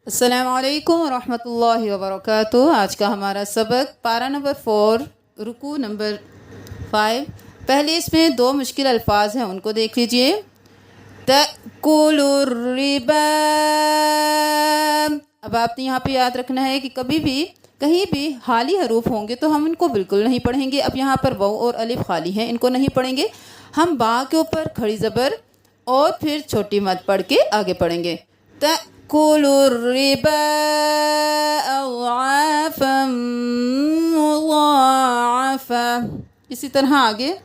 अस्सलामुअलैकुम रहमतुल्लाहि व बरकातुहू। आज का हमारा सबक पारा नंबर 4 रुकू नंबर 5। पहले इसमें दो मुश्किल अल्फाज हैं, उनको देख लीजिए। तकुलुर रिबा। अब आपने यहाँ पे याद रखना है कि कभी भी कहीं भी हाली हरूफ होंगे तो हम इनको बिल्कुल नहीं पढ़ेंगे। अब यहाँ पर वाव और अलिफ खाली हैं, इनको नहीं पढ़ेंगे। हम बा के ऊपर खड़ी ज़बर और फिर छोटी मद पढ़ के आगे पढ़ेंगे। तकुलुर रिबा अज़आफ़न मुज़ाअफ़ा। इसी तरह आगे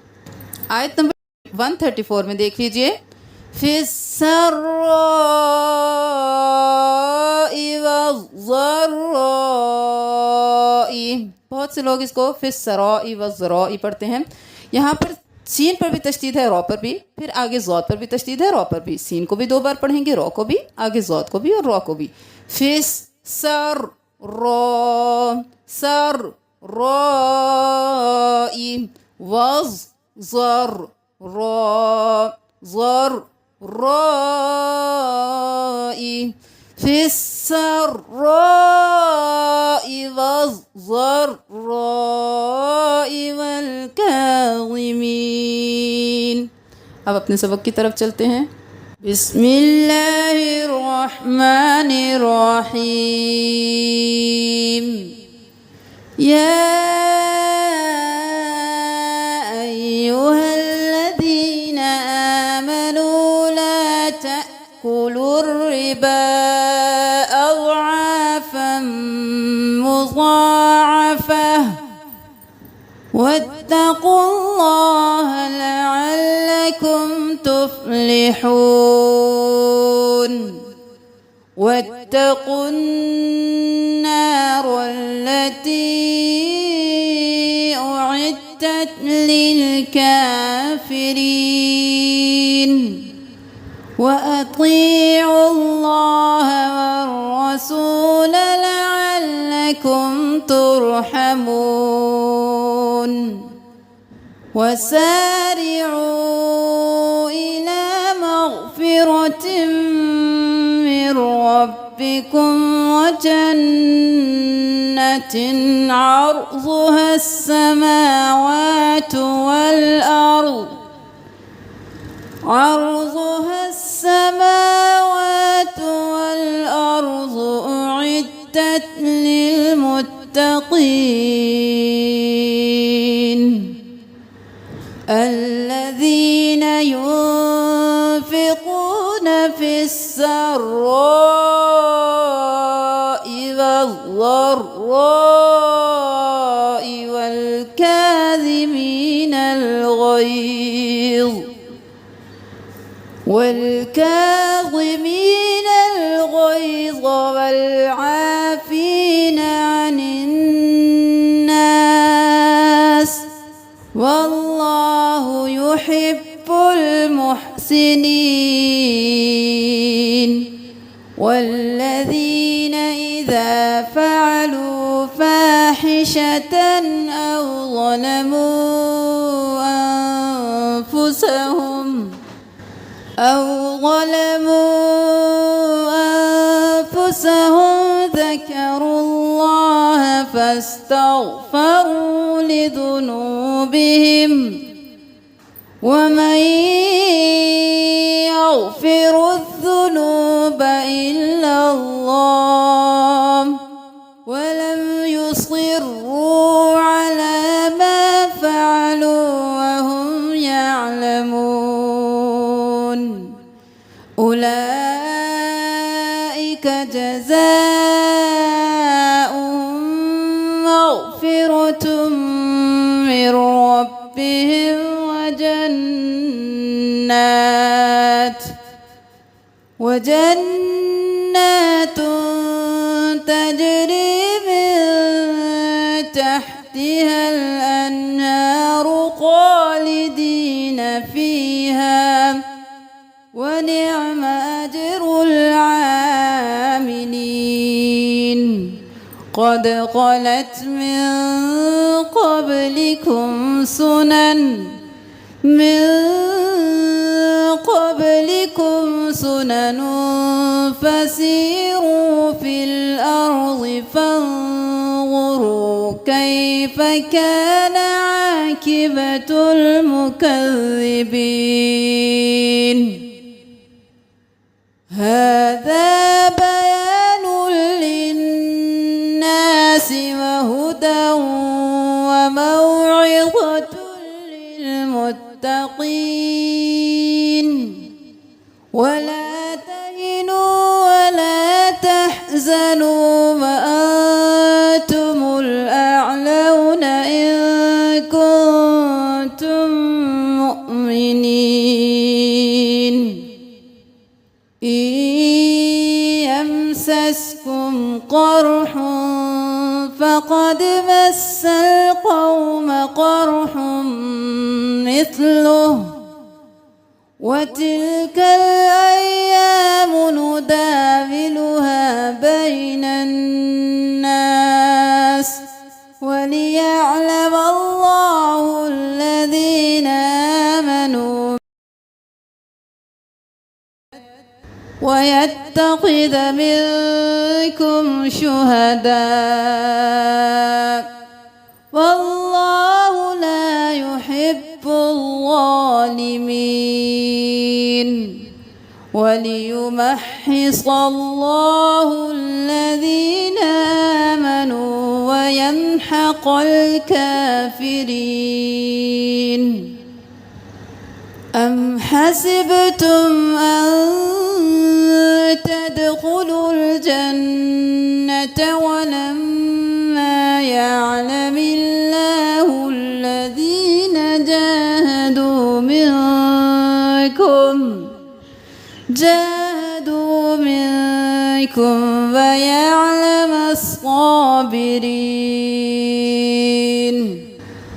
आयत नंबर 134 में देख लीजिए। फिस्सर्राई वज़्ज़र्राई। बहुत से लोग इसको फिस्सराई वज़्ज़राई पढ़ते हैं। यहाँ पर सीन पर भी तशदीद है, रॉ पर भी, फिर आगे ज़ौद पर भी तशदीद है, रॉ पर भी। सीन को भी दो बार पढ़ेंगे, रॉ को भी, आगे ज़ौद को भी और रॉ को भी। फिस्सर्राई वज़्ज़र्राई फिस्सर्राई वज़्ज़र्राई वल्काज़िमीन। अब अपने सबक की तरफ चलते हैं। बिस्मिल्लाहिर्रहमानिर्रहीम। या अय्युहल्लज़ीना आमनू ला तअकुलुर रिबा अज़आफ़न मुज़ाअफ़ा वत्तक़ुल्लाह लअल्लकुम तुफ़्लिहून। वत्तक़ुन्नार अल्लती उ'इद्दत लिलकाफ़िरीन। वअतीउल्लाह वर्रसूल लअल्लकुम तुरहमून। वसारि'ू इला मग़फ़िरतिन मिन रब्बिकुम वजन्नतिन अर्ज़ुहा अस्समावातु वल अर्ज़ उ'इद्दत लिलमुत्तक़ीन। الذين ينفقون في السراء والضراء والكاظمين الغيظ والعافين عن الناس والله يحب المحسنين. والذين إذا فعلوا فاحشة أو ظلموا أنفسهم ذكروا الله فاستغفروا لذنوبهم ومن يغفر الذنوب إلا الله ولم يصروا على ما فعلوا وهم يعلمون. أولئك جزاؤهم مغفرة من ربهم وجنات تجري من تحتها الأنهار خالدين فيها ونعم أجر العاملين. قد خلت من قبلكم سنن من قبل قبلكم سنن فسيروا في الأرض فانظروا كيف كان عاقبة المكذبين هذا بيان للناس وهدى وموعظة للمتقين ولا تهنوا ولا تحزنوا وأنتم الأعلون إن كنتم مؤمنين إن يمسسكم قرح فقد مس القوم قرح مثله وتلك الأيام نداولها بين الناس وليعلم الله الذين آمنوا ويتخذ منكم شهداء والله لا يحب الظالمين وليمحص الله الذين آمنوا ويمحق الكافرين أم حسبتم أن تدخلوا الجنة ولما يعلم الله الذين جاهدوا منكم ويعلم الصابرين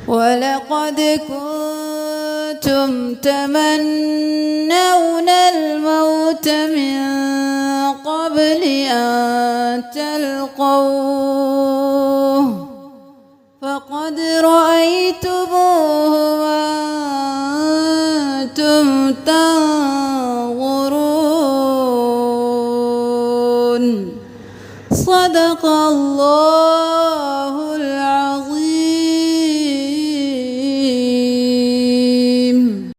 ولقد كنتم تمنون الموت من قبل أن تلقوه فقد رأيتموه وأنتم تنظرون صدق الله العظيم.